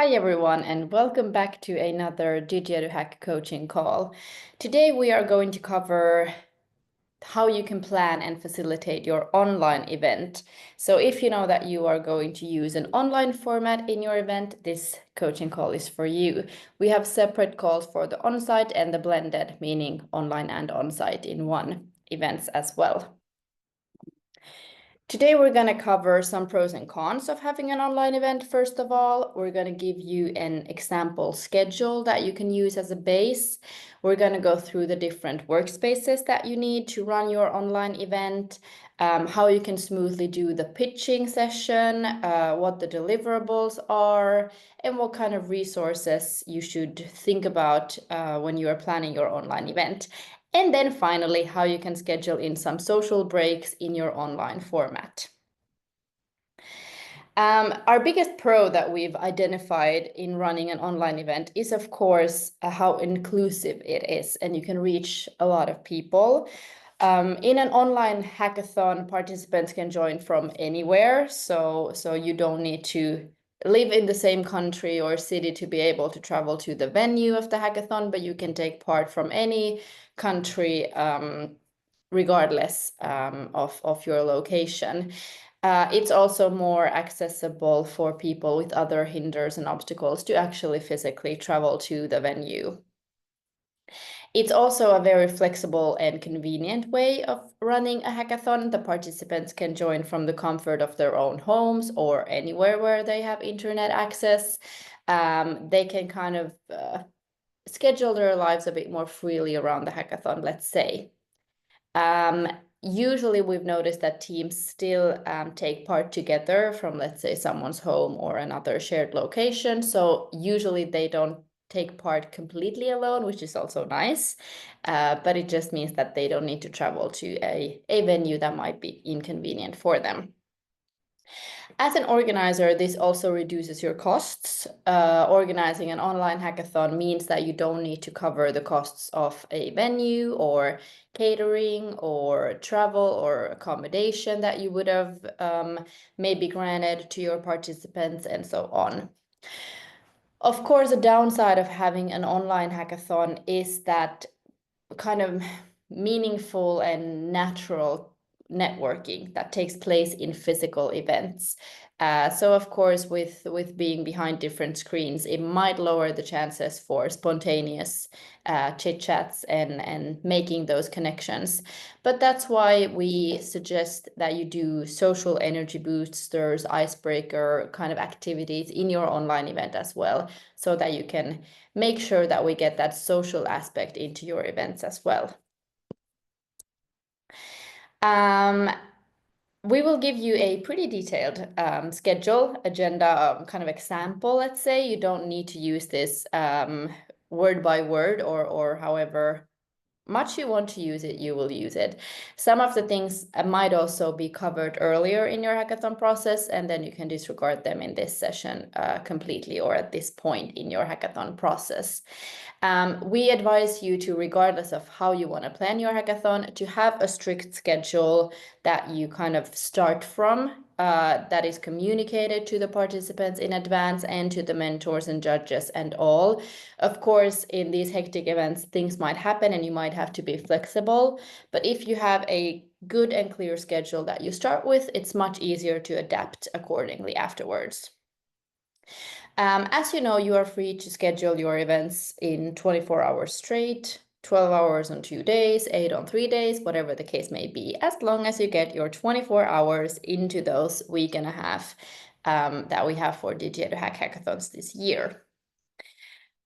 Hi everyone, and welcome back to another DigiEduHack coaching call. Today we are going to cover how you can plan and facilitate your online event. So if you know that you are going to use an online format in your event, this coaching call is for you. We have separate calls for the on-site and the blended, meaning online and on-site in one events as well. Today, we're going to cover some pros and cons of having an online event. First of all, we're going to give you an example schedule that you can use as a base. We're going to go through the different workspaces that you need to run your online event, how you can smoothly do the pitching session, what the deliverables are, and what kind of resources you should think about when you are planning your online event. And then finally, how you can schedule in some social breaks in your online format. Our biggest pro that we've identified in running an online event is, of course, how inclusive it is, and you can reach a lot of people. In an online hackathon, participants can join from anywhere, so you don't need to live in the same country or city to be able to travel to the venue of the hackathon, but you can take part from any country regardless of your location. It's also more accessible for people with other hinders and obstacles to actually physically travel to the venue. It's also a very flexible and convenient way of running a hackathon. The participants can join from the comfort of their own homes or anywhere where they have internet access. They can kind of schedule their lives a bit more freely around the hackathon, let's say. Usually we've noticed that teams still take part together from, let's say, someone's home or another shared location. So usually they don't take part completely alone, which is also nice. But it just means that they don't need to travel to a venue that might be inconvenient for them. As an organizer, this also reduces your costs. Organizing an online hackathon means that you don't need to cover the costs of a venue or catering or travel or accommodation that you would have maybe granted to your participants and so on. Of course, the downside of having an online hackathon is that kind of meaningful and natural networking that takes place in physical events. So of course, with being behind different screens, it might lower the chances for spontaneous chit chats and making those connections. But that's why we suggest that you do social energy boosters, icebreaker kind of activities in your online event as well, so that you can make sure that we get that social aspect into your events as well. We will give you a pretty detailed schedule, agenda, kind of example, let's say. You don't need to use this word by word or however much you want to use it, you will use it. Some of the things might also be covered earlier in your hackathon process, and then you can disregard them in this session completely or at this point in your hackathon process. We advise you to, regardless of how you want to plan your hackathon, to have a strict schedule that you kind of start from, that is communicated to the participants in advance and to the mentors and judges and all. Of course, in these hectic events, things might happen and you might have to be flexible. But if you have a good and clear schedule that you start with, it's much easier to adapt accordingly afterwards. As you know, you are free to schedule your events in 24 hours straight, 12 hours on 2 days, 8 on 3 days, whatever the case may be, as long as you get your 24 hours into those week and a half that we have for DigiEduHack hackathons this year.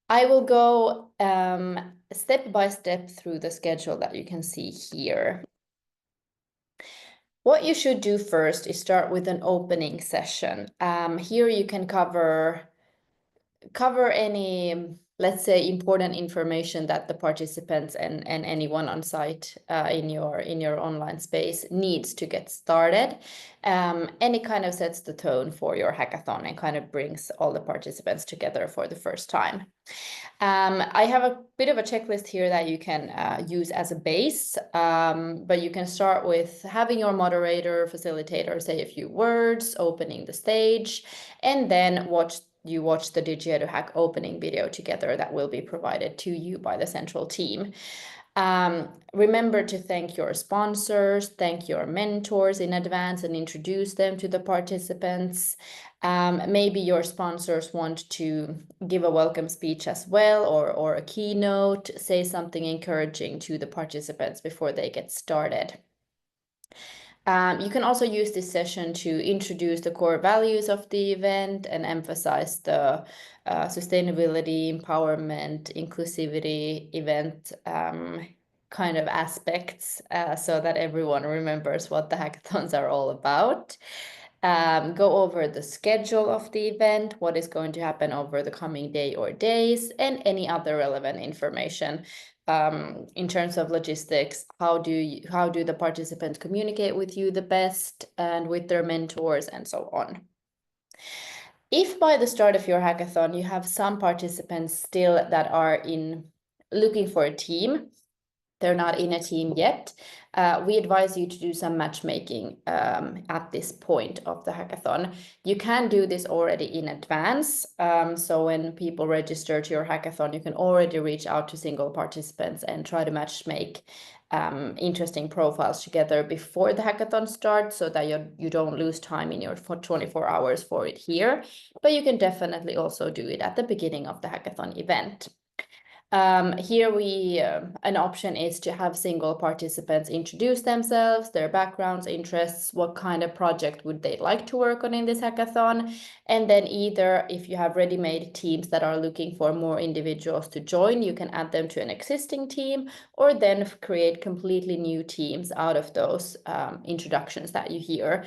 I will go step by step through the schedule that you can see here. What you should do first is start with an opening session. Here you can cover any, let's say, important information that the participants and anyone on site in your online space needs to get started. And it kind of sets the tone for your hackathon and kind of brings all the participants together for the first time. I have a bit of a checklist here that you can use as a base, but you can start with having your moderator, facilitator say a few words, opening the stage, and then watch you watch the Digi-EduHack opening video together that will be provided to you by the central team. Remember to thank your sponsors, thank your mentors in advance and introduce them to the participants. Maybe your sponsors want to give a welcome speech as well, or a keynote, say something encouraging to the participants before they get started. You can also use this session to introduce the core values of the event and emphasize the sustainability, empowerment, inclusivity event kind of aspects so that everyone remembers what the hackathons are all about. Go over the schedule of the event, what is going to happen over the coming day or days, and any other relevant information. In terms of logistics, how do the participants communicate with you the best and with their mentors and so on. If by the start of your hackathon, you have some participants still that are looking for a team, they're not in a team yet, we advise you to do some matchmaking at this point of the hackathon. You can do this already in advance. So when people register to your hackathon, you can already reach out to single participants and try to matchmake interesting profiles together before the hackathon starts so that you don't lose time in your 24 hours for it here. But you can definitely also do it at the beginning of the hackathon event. Here an option is to have single participants introduce themselves, their backgrounds, interests, what kind of project would they like to work on in this hackathon. And then either if you have ready-made teams that are looking for more individuals to join, you can add them to an existing team, or then create completely new teams out of those introductions that you hear.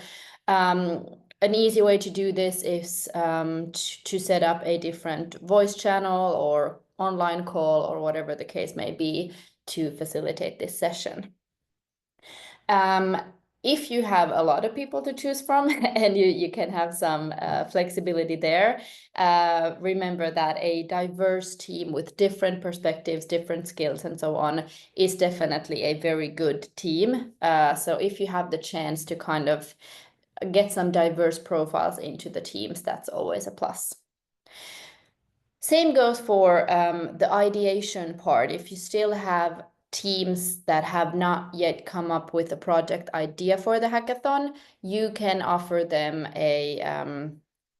An easy way to do this is to set up a different voice channel or online call or whatever the case may be to facilitate this session. If you have a lot of people to choose from and you can have some flexibility there, remember that a diverse team with different perspectives, different skills and so on is definitely a very good team. So if you have the chance to kind of get some diverse profiles into the teams, that's always a plus. Same goes for the ideation part. If you still have teams that have not yet come up with a project idea for the hackathon, you can offer them a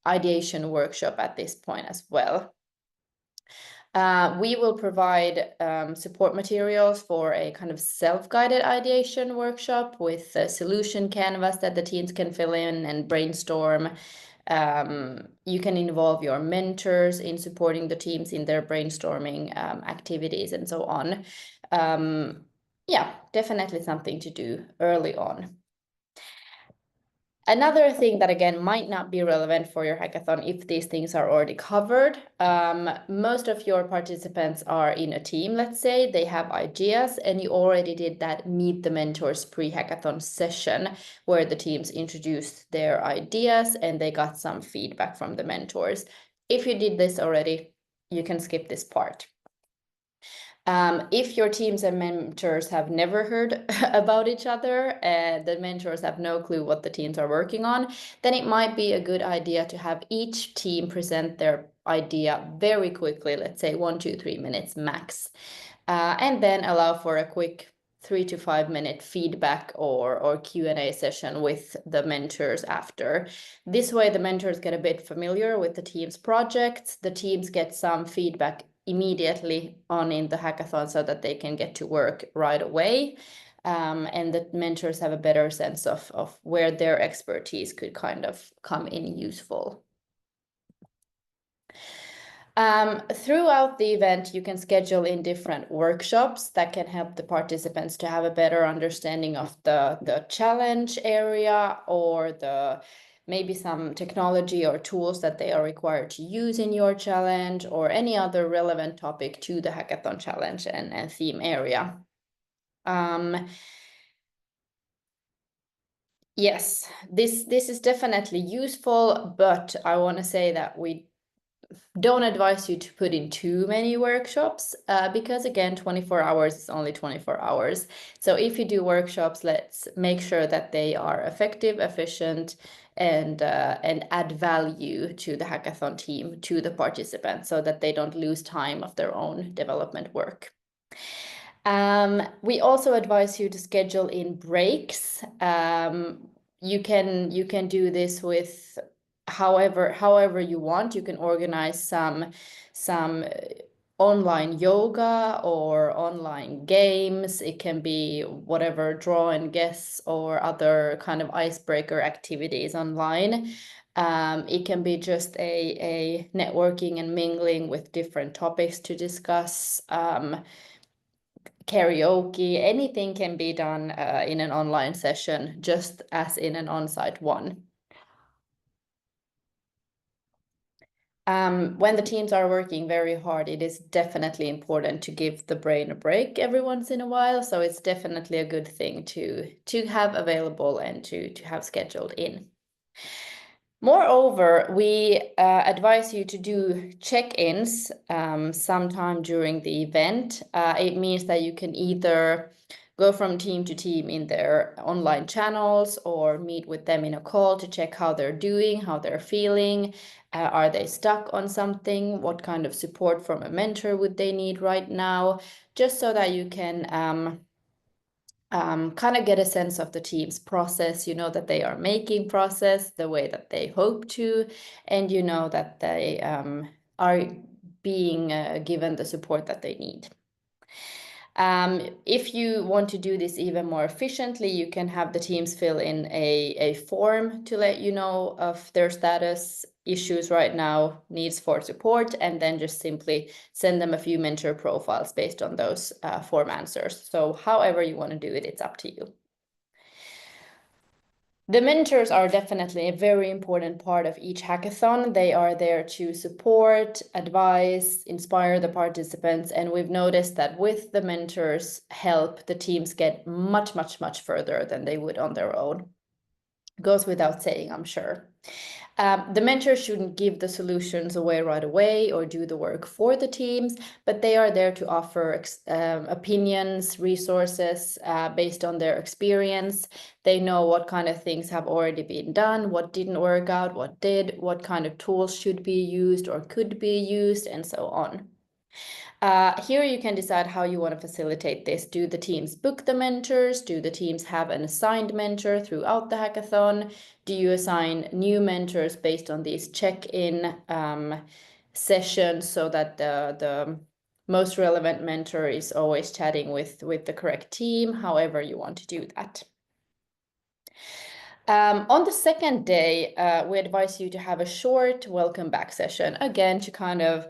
ideation workshop at this point as well. We will provide support materials for a kind of self-guided ideation workshop with a solution canvas that the teams can fill in and brainstorm. You can involve your mentors in supporting the teams in their brainstorming activities and so on. Yeah, definitely something to do early on. Another thing that again might not be relevant for your hackathon if these things are already covered. Most of your participants are in a team, let's say, they have ideas, and you already did that Meet the Mentors pre-hackathon session where the teams introduced their ideas and they got some feedback from the mentors. If you did this already, you can skip this part. If your teams and mentors have never heard about each other, the mentors have no clue what the teams are working on, then it might be a good idea to have each team present their idea very quickly, let's say 1, 2, 3 minutes max, and then allow for a quick 3 to 5 minute feedback or Q&A session with the mentors after. This way the mentors get a bit familiar with the team's projects, the teams get some feedback immediately on in the hackathon so that they can get to work right away. And the mentors have a better sense of where their expertise could kind of come in useful. Throughout the event, you can schedule in different workshops that can help the participants to have a better understanding of the challenge area or maybe some technology or tools that they are required to use in your challenge or any other relevant topic to the hackathon challenge and theme area. Yes, this is definitely useful, but I want to say that we don't advise you to put in too many workshops because again, 24 hours is only 24 hours. So if you do workshops, let's make sure that they are effective, efficient, and add value to the hackathon team, to the participants, so that they don't lose time of their own development work. We also advise you to schedule in breaks. You can do this with however you want. You can organize some online yoga or online games. It can be whatever, draw and guess or other kind of icebreaker activities online. It can be just a networking and mingling with different topics to discuss. Karaoke, anything can be done in an online session, just as in an on-site one. When the teams are working very hard, it is definitely important to give the brain a break every once in a while. So it's definitely a good thing to have available and to have scheduled in. Moreover, we advise you to do check-ins sometime during the event. It means that you can either go from team to team in their online channels or meet with them in a call to check how they're doing, how they're feeling. Are they stuck on something? What kind of support from a mentor would they need right now? Just so that you can kind of get a sense of the team's process. You know that they are making process the way that they hope to, and you know that they are being given the support that they need. If you want to do this even more efficiently, you can have the teams fill in a form to let you know of their status, issues right now, needs for support, and then just simply send them a few mentor profiles based on those form answers. So however you want to do it, it's up to you. The mentors are definitely a very important part of each hackathon. They are there to support, advise, inspire the participants. And we've noticed that with the mentors' help, the teams get much, much, much further than they would on their own. Goes without saying, I'm sure. The mentors shouldn't give the solutions away right away or do the work for the teams, but they are there to offer opinions, resources based on their experience. They know what kind of things have already been done, what didn't work out, what did, what kind of tools should be used or could be used, and so on. Here you can decide how you want to facilitate this. Do the teams book the mentors? Do the teams have an assigned mentor throughout the hackathon? Do you assign new mentors based on these check-in sessions so that the most relevant mentor is always chatting with the correct team? However you want to do that. On the second day, we advise you to have a short welcome back session, again, to kind of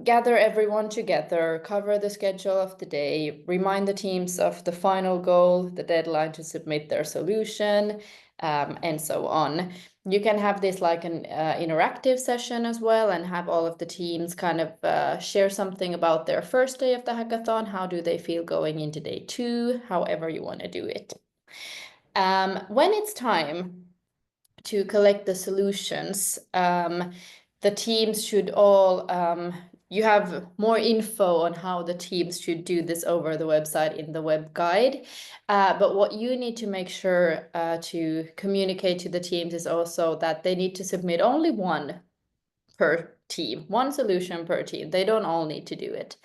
gather everyone together, cover the schedule of the day, remind the teams of the final goal, the deadline to submit their solution, and so on. You can have this like an interactive session as well and have all of the teams kind of share something about their first day of the hackathon. How do they feel going into day 2? However you want to do it. When it's time to collect the solutions, the teams should all you have more info on how the teams should do this over the website in the web guide. But what you need to make sure to communicate to the teams is also that they need to submit only one per team, one solution per team. They don't all need to do it.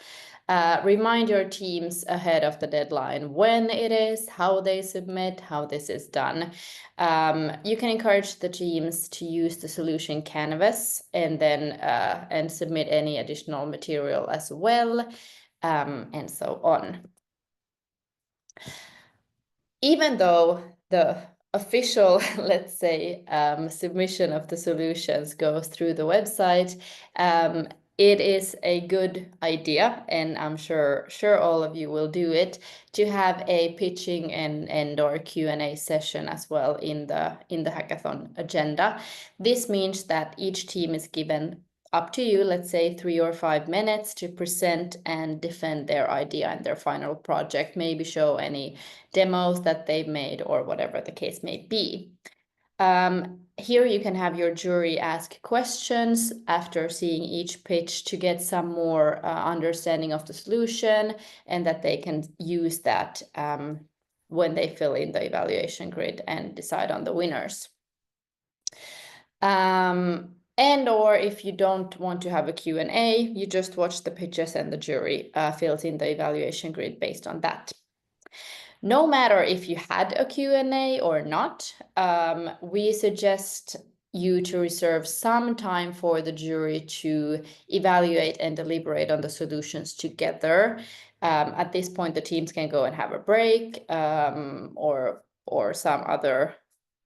Remind your teams ahead of the deadline when it is, how they submit, how this is done. You can encourage the teams to use the solution canvas and then and submit any additional material as well, and so on. Even though the official, let's say, submission of the solutions goes through the website, it is a good idea, and I'm sure all of you will do it, to have a pitching and or Q&A session as well in the hackathon agenda. This means that each team is given up to you, let's say 3 or 5 minutes to present and defend their idea and their final project, maybe show any demos that they've made or whatever the case may be. Here you can have your jury ask questions after seeing each pitch to get some more understanding of the solution, and that they can use that when they fill in the evaluation grid and decide on the winners. And or if you don't want to have a Q&A, you just watch the pitches and the jury fills in the evaluation grid based on that. No matter if you had a Q&A or not, we suggest you to reserve some time for the jury to evaluate and deliberate on the solutions together. At this point, the teams can go and have a break or some other,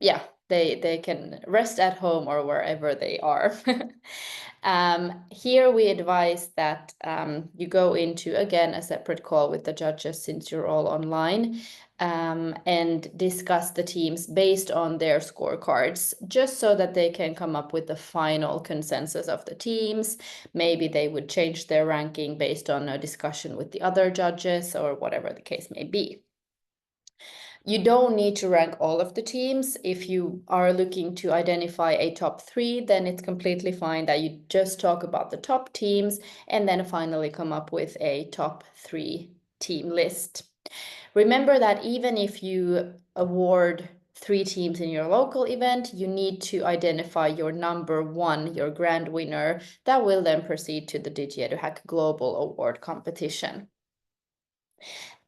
yeah, they can rest at home or wherever they are. Here we advise that you go into, again, a separate call with the judges since you're all online, and discuss the teams based on their scorecards, just so that they can come up with the final consensus of the teams. Maybe they would change their ranking based on a discussion with the other judges or whatever the case may be. You don't need to rank all of the teams. If you are looking to identify a top 3, then it's completely fine that you just talk about the top teams and then finally come up with a top 3 team list. Remember that even if you award 3 teams in your local event, you need to identify your number 1, your grand winner, that will then proceed to the DigiEduHack Global Award competition.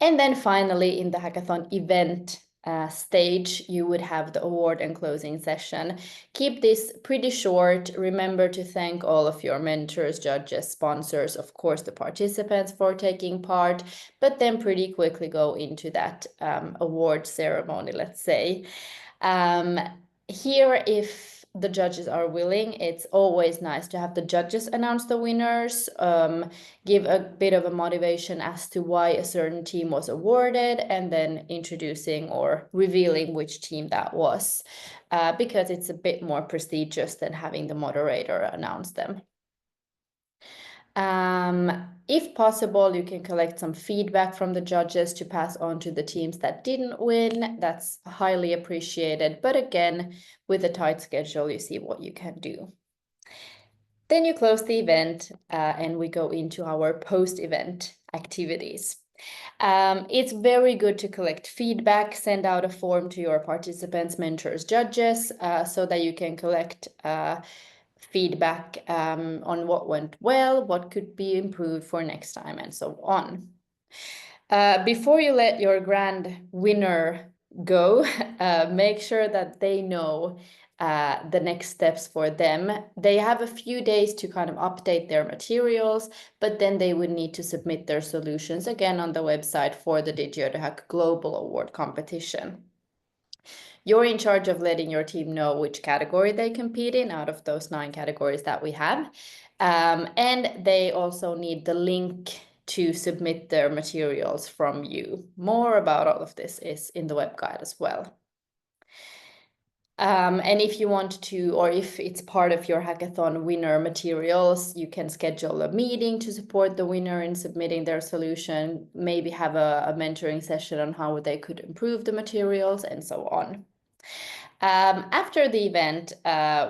And then finally, in the hackathon event stage, you would have the award and closing session. Keep this pretty short. Remember to thank all of your mentors, judges, sponsors, of course, the participants for taking part, but then pretty quickly go into that award ceremony, let's say. Here, if the judges are willing, it's always nice to have the judges announce the winners, give a bit of a motivation as to why a certain team was awarded, and then introducing or revealing which team that was, because it's a bit more prestigious than having the moderator announce them. If possible, you can collect some feedback from the judges to pass on to the teams that didn't win. That's highly appreciated. But again, with a tight schedule, you see what you can do. Then you close the event and we go into our post-event activities. It's very good to collect feedback, send out a form to your participants, mentors, judges, so that you can collect feedback on what went well, what could be improved for next time, and so on. Before you let your grand winner go, make sure that they know the next steps for them. They have a few days to kind of update their materials, but then they would need to submit their solutions again on the website for the DigiEduHack Global Award competition. You're in charge of letting your team know which category they compete in out of those 9 categories that we have. And they also need the link to submit their materials from you. More about all of this is in the web guide as well. And if you want to, or if it's part of your hackathon winner materials, you can schedule a meeting to support the winner in submitting their solution, maybe have a mentoring session on how they could improve the materials, and so on. After the event,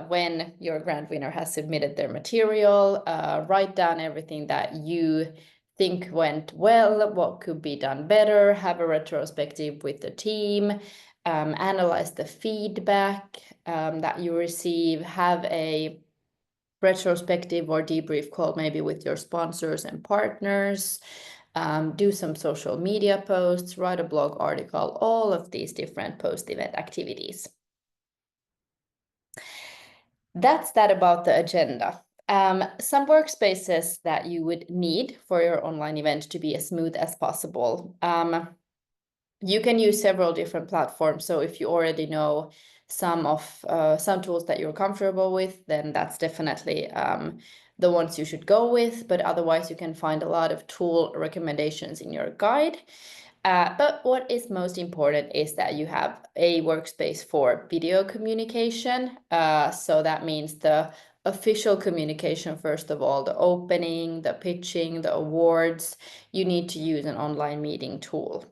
when your grand winner has submitted their material, write down everything that you think went well, what could be done better, have a retrospective with the team, analyze the feedback that you receive, have a retrospective or debrief call maybe with your sponsors and partners, do some social media posts, write a blog article, all of these different post-event activities. That's that about the agenda. Some workspaces that you would need for your online event to be as smooth as possible. You can use several different platforms. So if you already know some tools that you're comfortable with, then that's definitely the ones you should go with. But otherwise, you can find a lot of tool recommendations in your guide. But what is most important is that you have a workspace for video communication. So that means the official communication, first of all, the opening, the pitching, the awards. You need to use an online meeting tool.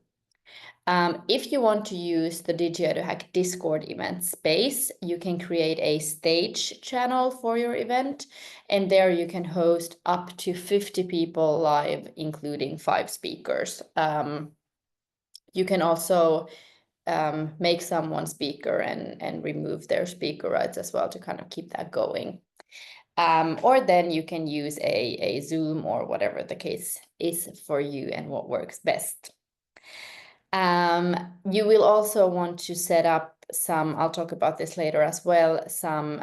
If you want to use the DigiEduHack Discord event space, you can create a stage channel for your event, and there you can host up to 50 people live, including 5 speakers. You can also make someone speaker and remove their speaker rights as well to kind of keep that going. Or then you can use a Zoom or whatever the case is for you and what works best. You will also want to set up some, I'll talk about this later as well, some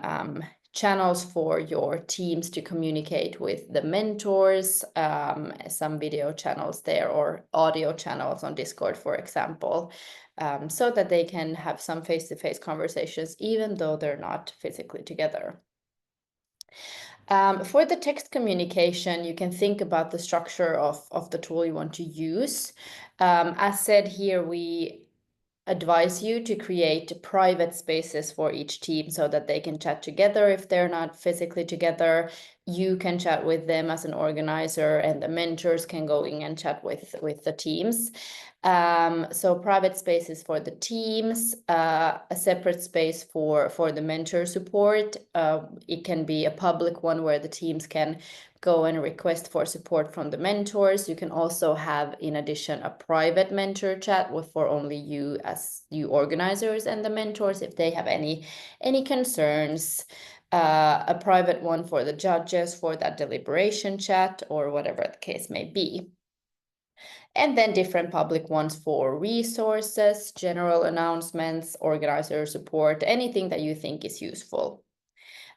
channels for your teams to communicate with the mentors, some video channels there or audio channels on Discord, for example, so that they can have some face-to-face conversations, even though they're not physically together. For the text communication, you can think about the structure of the tool you want to use. As said here, we advise you to create private spaces for each team so that they can chat together if they're not physically together. You can chat with them as an organizer, and the mentors can go in and chat with the teams. So private spaces for the teams, a separate space for the mentor support. It can be a public one where the teams can go and request for support from the mentors. You can also have, in addition, a private mentor chat for only you as you organizers and the mentors if they have any concerns. A private one for the judges for that deliberation chat or whatever the case may be. And then different public ones for resources, general announcements, organizer support, anything that you think is useful.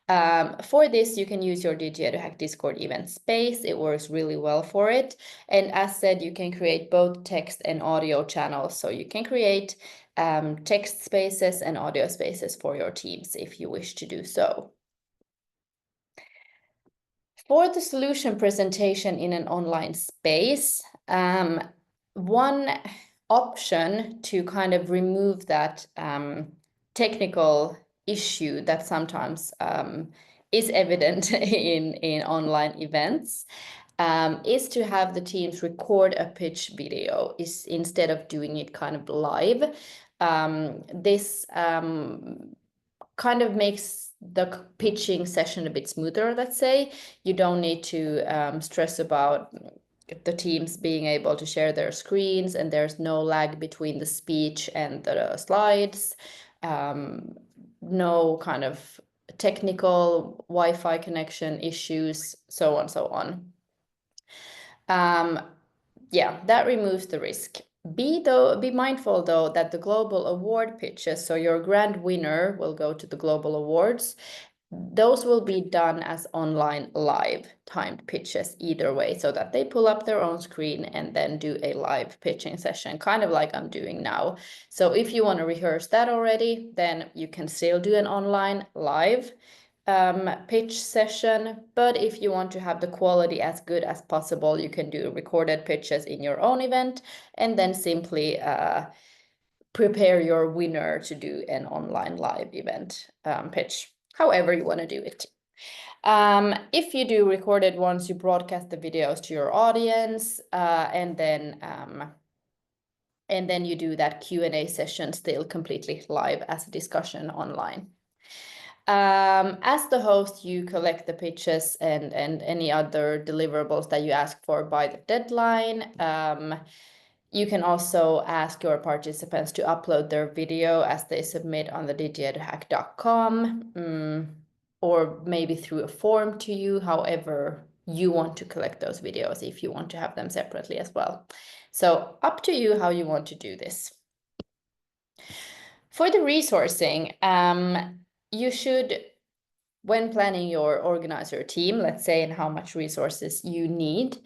For this, you can use your DigiEduHack Discord event space. It works really well for it. And as said, you can create both text and audio channels. So you can create text spaces and audio spaces for your teams if you wish to do so. For the solution presentation in an online space, one option to kind of remove that technical issue that sometimes is evident in online events is to have the teams record a pitch video instead of doing it kind of live. This kind of makes the pitching session a bit smoother, let's say. You don't need to stress about the teams being able to share their screens, and there's no lag between the speech and the slides. No kind of technical Wi-Fi connection issues, so on, so on. Yeah, that removes the risk. Be mindful though that the global award pitches, so your grand winner will go to the global awards. Those will be done as online live timed pitches either way, so that they pull up their own screen and then do a live pitching session, kind of like I'm doing now. So if you want to rehearse that already, then you can still do an online live pitch session. But if you want to have the quality as good as possible, you can do recorded pitches in your own event and then simply prepare your winner to do an online live event pitch, however you want to do it. If you do recorded ones, you broadcast the videos to your audience, and then you do that Q&A session still completely live as a discussion online. As the host, you collect the pitches and any other deliverables that you ask for by the deadline. You can also ask your participants to upload their video as they submit on the digieduhack.com, or maybe through a form to you, however you want to collect those videos, if you want to have them separately as well. So up to you how you want to do this. For the resourcing, you should, when planning your organizer team, let's say, and how much resources you need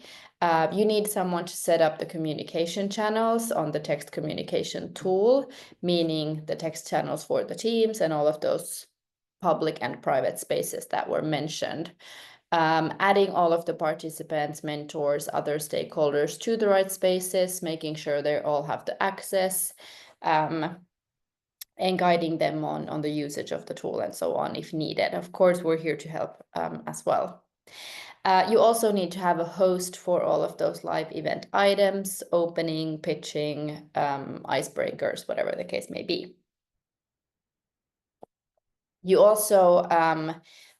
someone to set up the communication channels on the text communication tool, meaning the text channels for the teams and all of those public and private spaces that were mentioned. Adding all of the participants, mentors, other stakeholders to the right spaces, making sure they all have the access, and guiding them on the usage of the tool and so on if needed. Of course, we're here to help as well. You also need to have a host for all of those live event items, opening, pitching, icebreakers, whatever the case may be. You also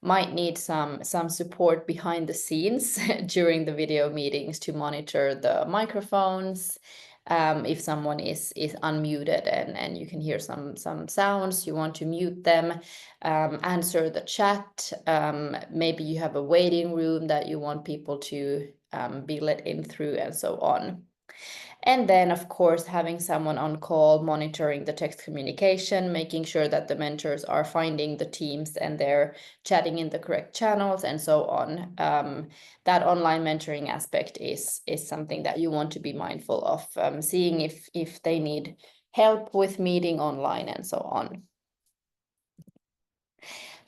might need some support behind the scenes during the video meetings to monitor the microphones. If someone is unmuted and you can hear some sounds, you want to mute them. Answer the chat. Maybe you have a waiting room that you want people to be let in through, and so on. And then, of course, having someone on call monitoring the text communication, making sure that the mentors are finding the teams and they're chatting in the correct channels, and so on. That online mentoring aspect is something that you want to be mindful of, seeing if they need help with meeting online, and so on.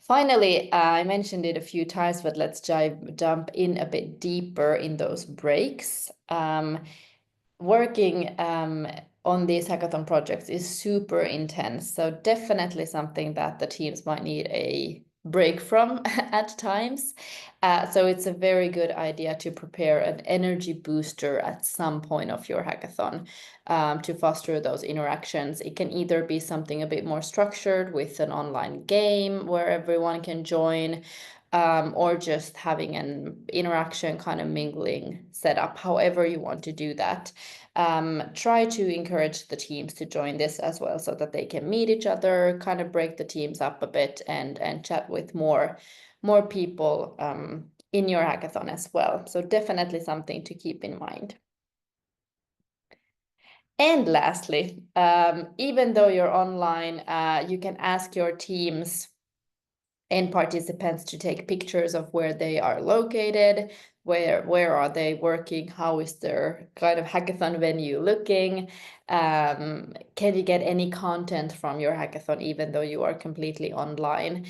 Finally, I mentioned it a few times, but let's jump in a bit deeper in those breaks. Working on these hackathon projects is super intense, so definitely something that the teams might need a break from at times. So it's a very good idea to prepare an energy booster at some point of your hackathon to foster those interactions. It can either be something a bit more structured with an online game where everyone can join, or just having an interaction kind of mingling setup, however you want to do that. Try to encourage the teams to join this as well so that they can meet each other, kind of break the teams up a bit and chat with more people in your hackathon as well. So definitely something to keep in mind. And lastly, even though you're online, you can ask your teams and participants to take pictures of where they are located, where are they working, how is their kind of hackathon venue looking, can you get any content from your hackathon even though you are completely online.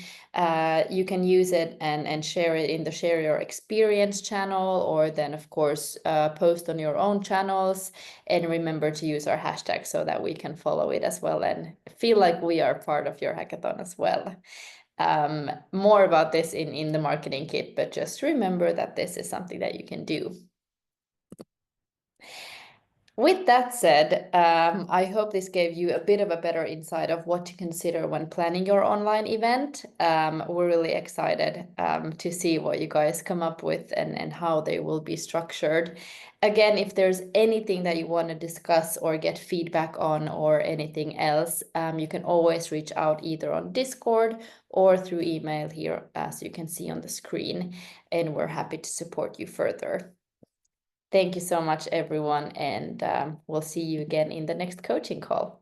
You can use it and share it in the Share Your Experience channel, or then of course post on your own channels, and remember to use our hashtag so that we can follow it as well and feel like we are part of your hackathon as well. More about this in the marketing kit, but just remember that this is something that you can do. With that said, I hope this gave you a bit of a better insight of what to consider when planning your online event. We're really excited to see what you guys come up with and how they will be structured. Again, if there's anything that you want to discuss or get feedback on or anything else, you can always reach out either on Discord or through email here, as you can see on the screen, and we're happy to support you further. Thank you so much, everyone, and we'll see you again in the next coaching call.